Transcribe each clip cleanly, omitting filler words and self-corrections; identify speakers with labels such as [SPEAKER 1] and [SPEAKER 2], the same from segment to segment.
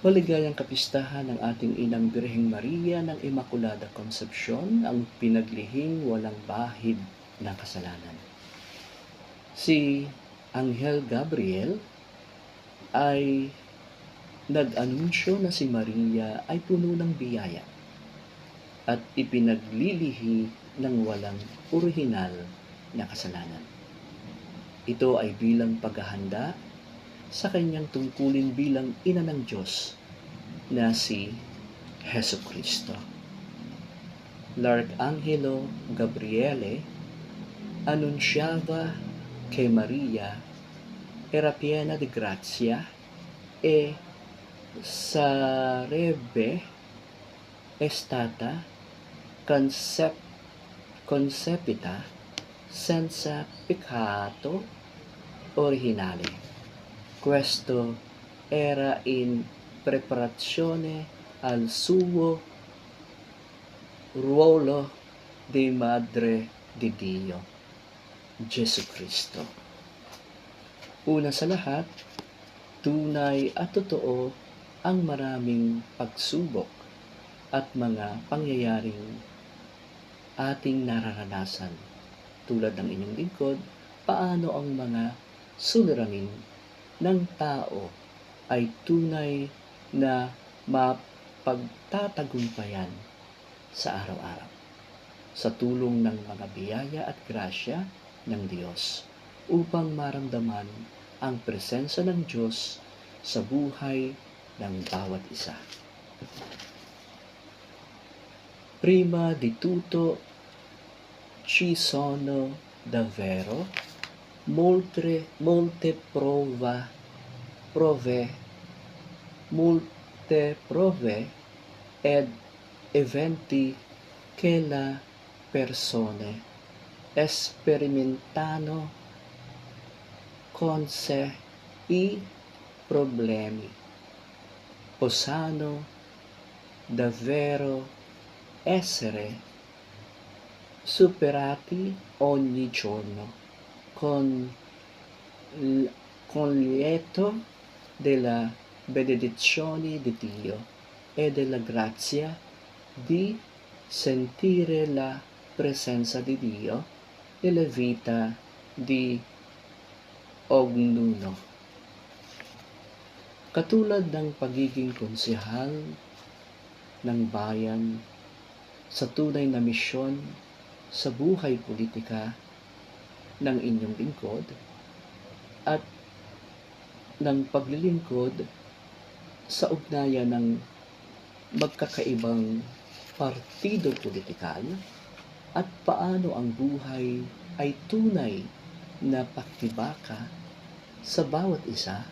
[SPEAKER 1] Maligayang kapistahan ng ating Inang Birheng Maria ng Immaculada Concepcion, ang pinaglihing walang bahid ng kasalanan. Si Anghel Gabriel ay nag-anunsyo na si Maria ay puno ng biyaya at ipinaglilihi ng walang orihinal na kasalanan. Ito ay bilang paghahanda sa kanyang tungkulin bilang ina ng Diyos na si Jesucristo. L'Arcangelo Gabriele anunciava che Maria era piena di grazia e sarebbe stata concepita senza peccato originale. Questo era in preparazione al suo ruolo di Madre di Dio, Gesù Cristo. Una sa lahat, tunay at totoo ang maraming pagsubok at mga pangyayaring ating nararanasan. Tulad ng inyong lingkod, paano ang mga suliranin ng tao ay tunay na mapagtatagumpayan sa araw-araw sa tulong ng mga biyaya at grasya ng Diyos upang maramdaman ang presensya ng Diyos sa buhay ng bawat isa. Prima di tutto ci sono davvero molte prove ed eventi che la persone sperimentano con sé i problemi possano davvero essere superati ogni giorno con lieto della benedizione di Dio e della grazia di sentire la presenza di Dio nella vita di ognuno. Katulad ng pagiging konsehal ng bayan sa tunay na misyon sa buhay politika ng inyong lingkod at ng paglilingkod sa ugnayan ng magkakaibang partido politikal at paano ang buhay ay tunay na pakibaka sa bawat isa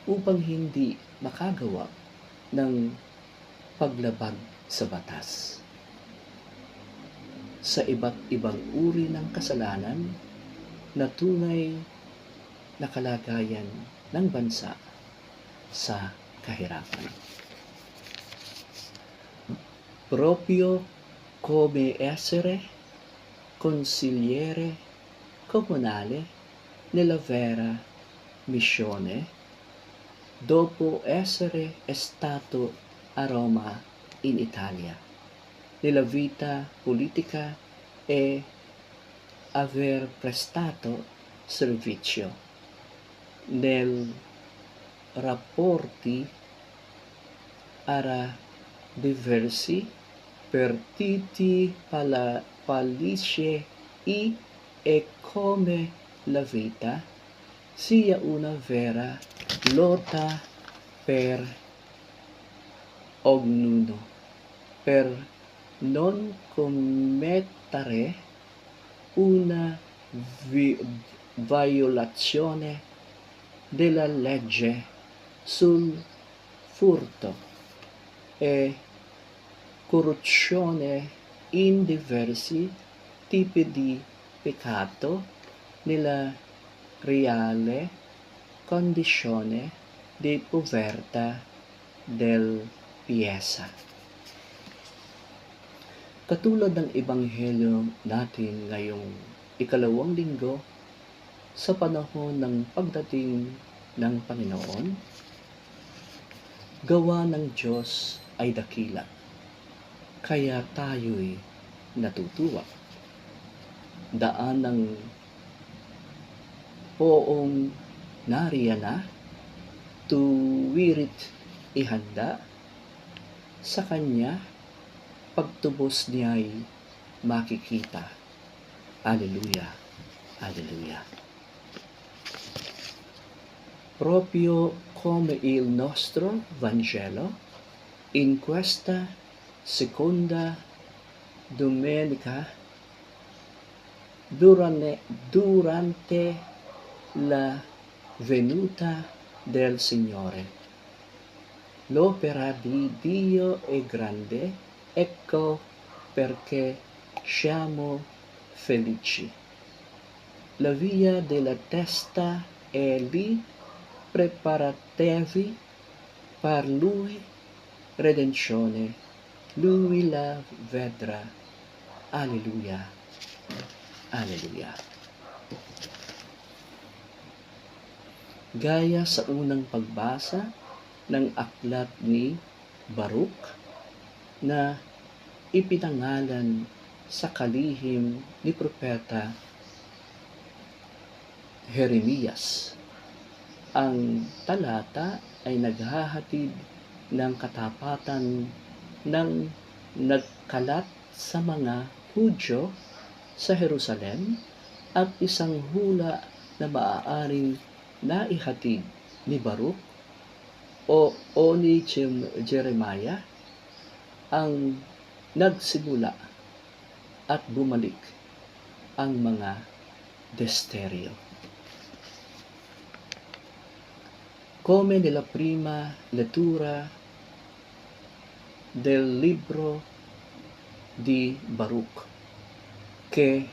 [SPEAKER 1] upang hindi makagawa ng paglabag sa batas. Sa iba't ibang uri ng kasalanan na tunay na kalagayan ng bansa sa kahirapan. Proprio come essere consigliere comunale nella vera missione dopo essere stato a Roma in Italia nella vita politica e aver prestato servizio nei rapporti ara diversi partiti politici e come la vita sia una vera lotta per ognuno, per non commettere una violazione della legge sul furto e corruzione in diversi tipi di peccato nella reale condizione di povertà del Piesa. Katulad ng ebanghelyo natin ngayong ikalawang linggo sa panahon ng pagdating ng Panginoon, gawa ng Diyos ay dakila, kaya tayo'y natutuwa. Daan ng poong nariyan na, tuwirit ihanda, sa Kanya pagtubos niya'y makikita. Alleluia, Alleluia. Proprio come il nostro Vangelo, in questa seconda domenica durante la venuta del Signore. L'opera di Dio è grande, ecco perché siamo felici. La via della testa è lì, preparatevi per Lui, redenzione, Lui la vedrà. Alleluia, Alleluia. Gaya sa unang pagbasa ng aklat ni Baruch na ipinangalan sa kalihim ni Propeta Jeremias. Ang talata ay naghahatid ng katapatan ng nagkalat sa mga Hudyo sa Jerusalem at isang hula na maaaring naihatid ni Baruch o ni Jeremiah ang nagsimula at bumalik ang mga desteryo. Come nella prima lettura del libro di Baruch, che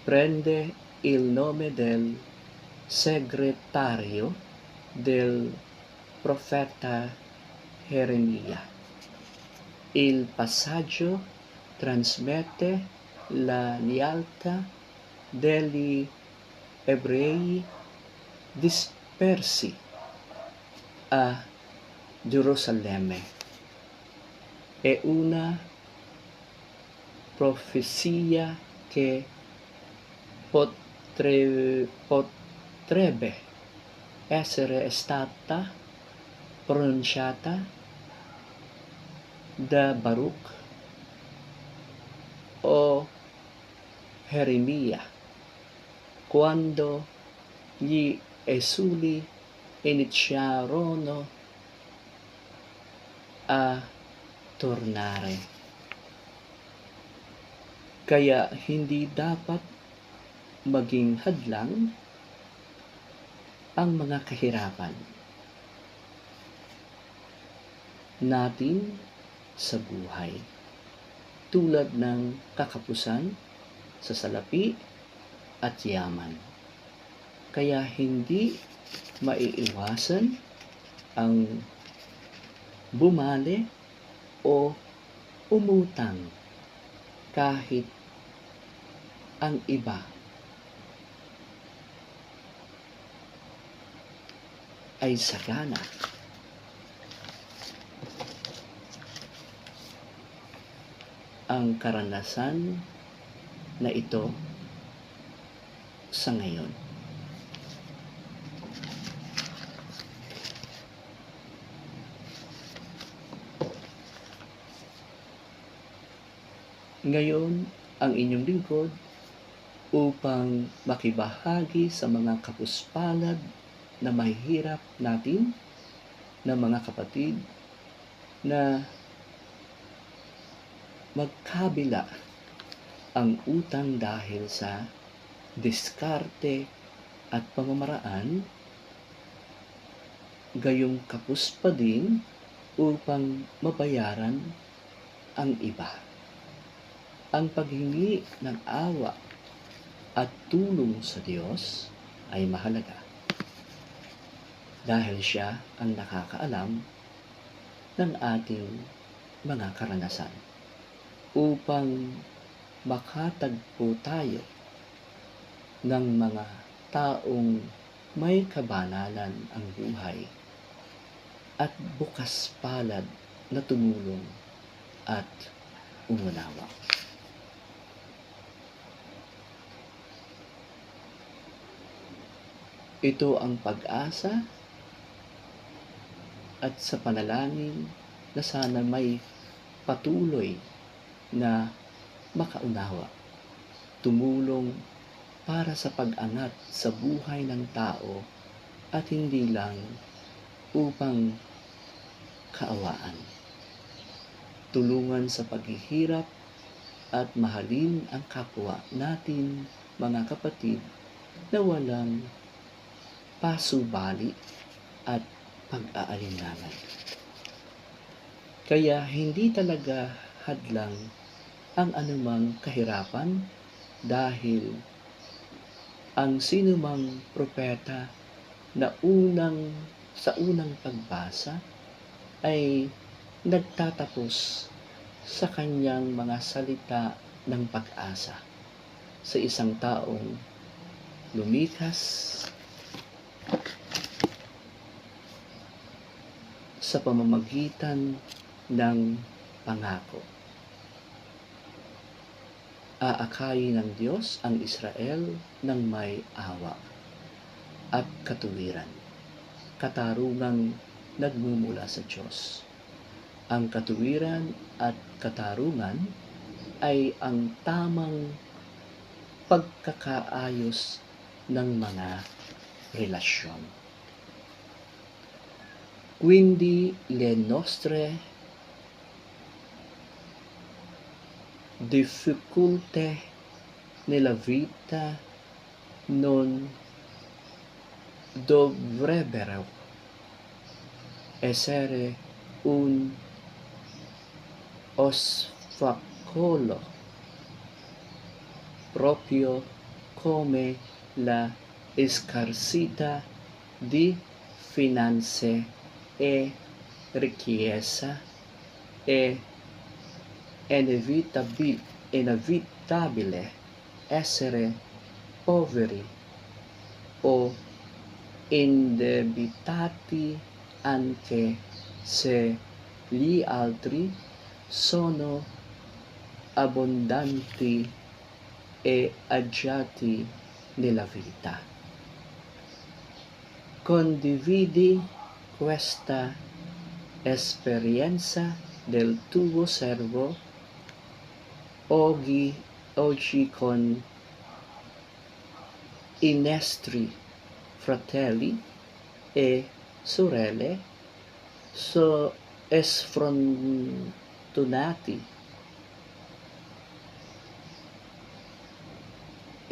[SPEAKER 1] prende il nome del segretario del profeta Jeremia. Il passaggio trasmette la lealtà degli ebrei dispersi a Gerusalemme. È una profezia che potrebbe essere stata pronunciata da Baruch o Jeremia quando gli esuli iniziarono a tornare. Kaya hindi dapat maging hadlang ang mga kahirapan natin sa buhay, tulad ng kakapusan sa salapi at yaman. Kaya hindi maiiwasan ang bumali o umutang kahit ang iba ay sagana. Ang karanasan na ito sa ngayon. Ngayon, ang inyong lingkod upang makibahagi sa mga kapuspalad na mahihirap natin na mga kapatid na magkabila ang utang dahil sa diskarte at pamamaraan, gayong kapos pa din upang mabayaran ang iba. Ang paghingi ng awa at tulong sa Diyos ay mahalaga dahil siya ang nakakaalam ng ating mga karanasan upang makatagpo tayo ng mga taong may kabanalan ang buhay at bukas palad na tumulong at umunawa. Ito ang pag-asa at sa panalangin na sana may patuloy na makaunawa, tumulong para sa pag-angat sa buhay ng tao at hindi lang upang kaawaan. Tulungan sa paghihirap at mahalin ang kapwa natin, mga kapatid, na walang pasubali at pag-aalinlangan. Kaya hindi talaga hadlang ang anumang kahirapan dahil ang sinumang propeta na sa unang pagbasa ay nagtatapos sa kanyang mga salita ng pag-asa sa isang taong lumikas sa pamamagitan ng pangako. Aakayin ng Diyos ang Israel ng may awa at katuwiran, katarungang nagmumula sa Diyos. Ang katuwiran at katarungan ay ang tamang pagkakaayos ng mga relasyon. Quindi le nostre difficoltà nella vita non dovrebbero essere un ostacolo proprio come la scarsità di finanze e richiesta è inevitabile essere poveri o indebitati anche se gli altri sono abbondanti e agiati nella vita. Condividi questa esperienza del tuo servo oggi con i nostri fratelli e sorelle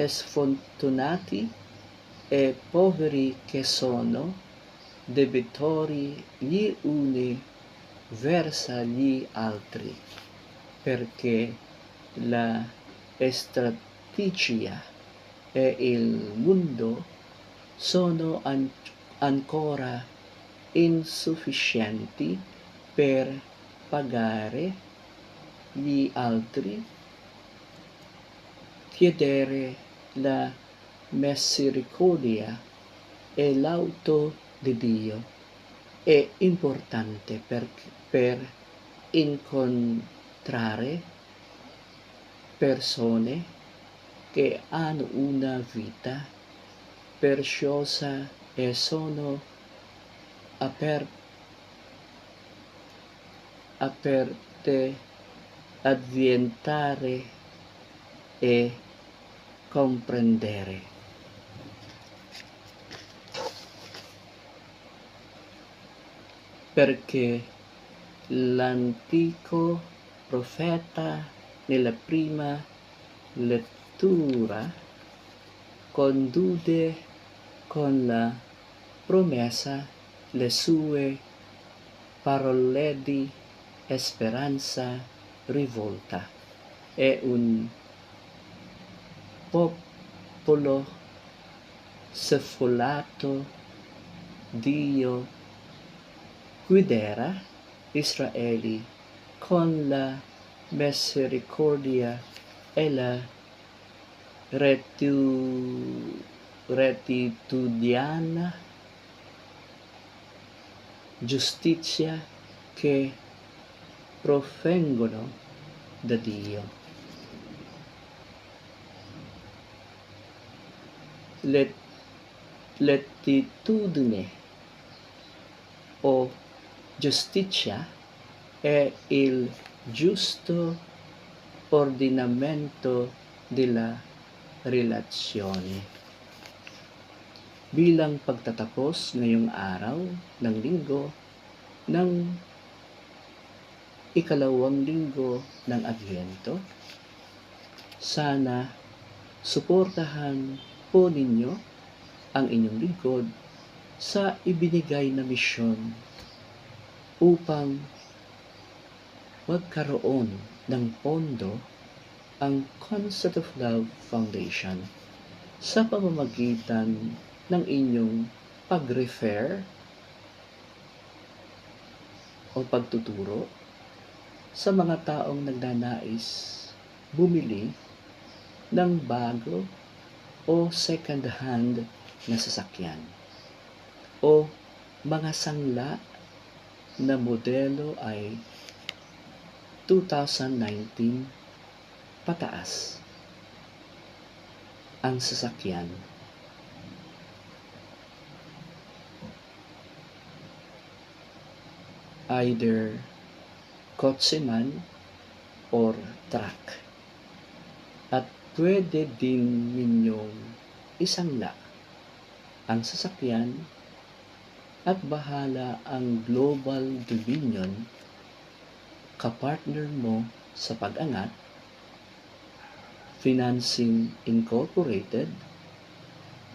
[SPEAKER 1] sfortunati e poveri che sono debitori gli uni verso gli altri, perché la strategia e il mondo sono ancora insufficienti per pagare gli altri. Chiedere la misericordia e l'aiuto di Dio è importante per incontrare persone che hanno una vita preziosa e sono aperte a diventare e comprendere. Perché l'antico profeta nella prima lettura conclude con la promessa le sue parole di speranza rivolta. È un popolo sfollato, Dio guiderà Israele con la misericordia e la rettitudine giustizia che provengono da Dio. L'attitudine o giustizia è il giusto ordinamento della relazione. Bilang pagtatapos ngayong araw ng linggo ng ikalawang linggo ng Adbyento, sana suportahan po ninyo ang inyong lingkod sa ibinigay na misyon upang magkaroon ng pondo ang Concept of Love Foundation sa pamamagitan ng inyong pag-refer o pagtuturo sa mga taong nagnanais bumili ng bago o second-hand na sasakyan o mga sangla na modelo ay 2019 pataas ang sasakyan. Either kotse man or truck. At pwede din ninyong isangla ang sasakyan at bahala ang Global Dominion, kapartner mo sa pag-angat, Financing Incorporated,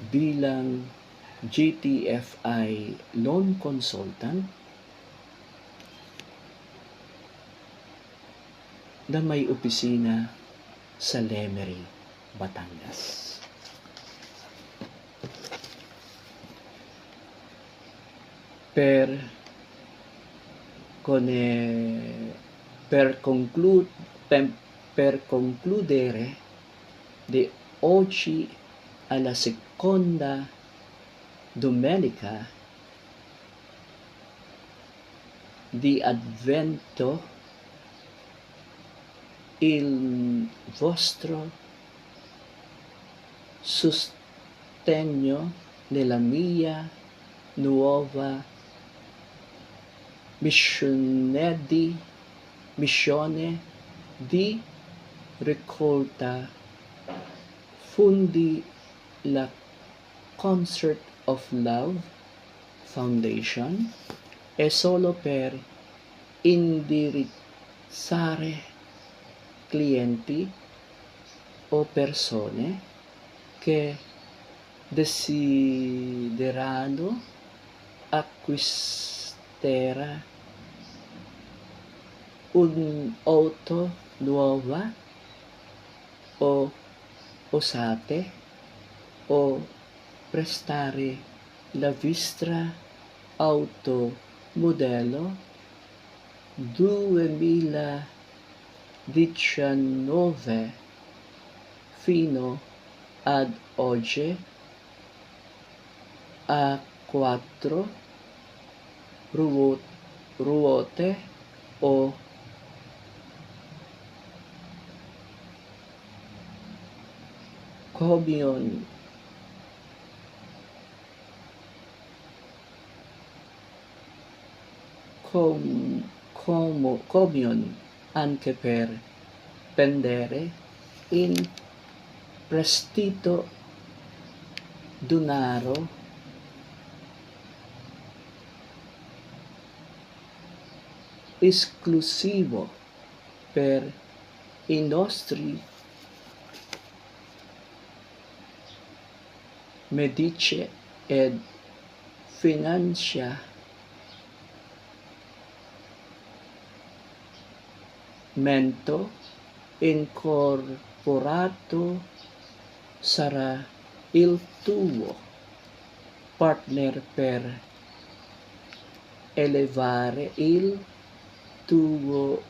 [SPEAKER 1] bilang GTFI Loan Consultant na may opisina sa Lemery, Batangas. Per concludere di oggi alla seconda domenica di Advento, il vostro sostegno nella mia nuova missione di raccolta fondi la Concert of Love Foundation è solo per indirizzare clienti o persone che desiderano acquistare un'auto nuova o usate o prestare la vostra auto modello 2019 fino ad oggi a 4 ruote o camion anche per prendere in prestito denaro esclusivo per i nostri medici ed finanziamento incorporato sarà il tuo partner per elevare il tuo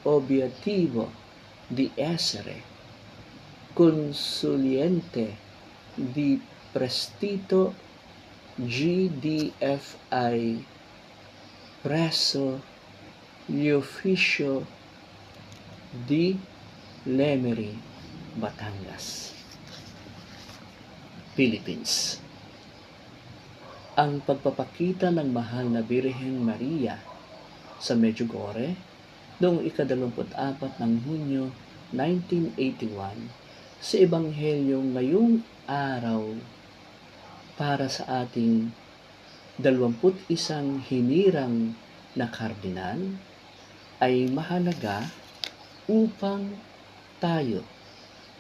[SPEAKER 1] obiettivo di essere consulente di prestito GDFI presso gli Ufficio di Lemery, Batangas, Philippines. Ang pagpapakita ng mahal na Birhen Maria sa Medjugorje noong ika-24 ng Hunyo 1981 sa Ebanghelyong ngayong araw para sa ating 21 hinirang na kardinal ay mahalaga upang tayo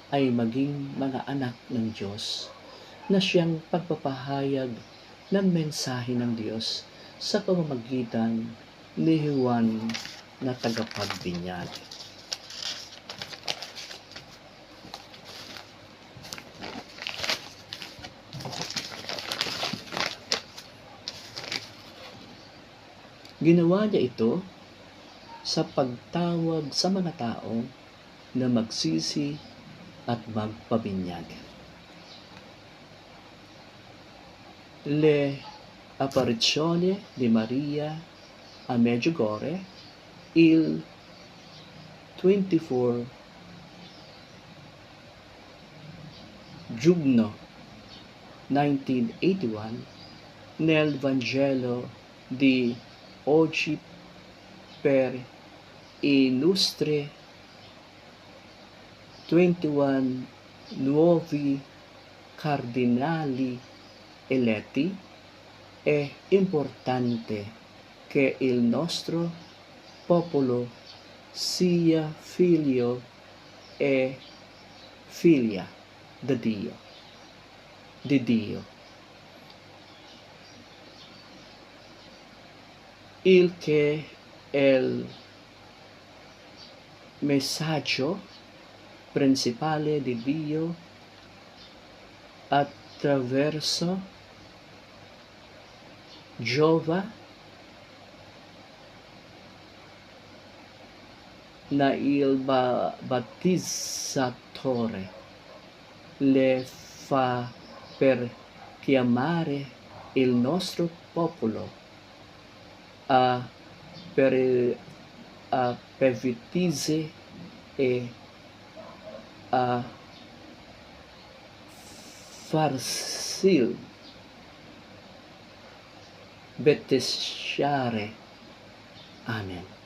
[SPEAKER 1] ay maging mga anak ng Diyos na siyang pagpapahayag ng mensahe ng Diyos sa pamamagitan ni Juan na tagapagbinyag. Ginawa niya ito sa pagtawag sa mga tao na magsisi at magpabinyag. Le apparizioni di Maria a Medjugorje il 24 giugno 1981 nel Vangelo di oggi per i nostri 21 nuovi cardinali eletti, è importante che il nostro popolo sia figlio e figlia di Dio. Il che è il messaggio principale di Dio attraverso Giova na il battizzatore le fa per chiamare il nostro popolo a pentirsi e a farsi battezzare. Amen.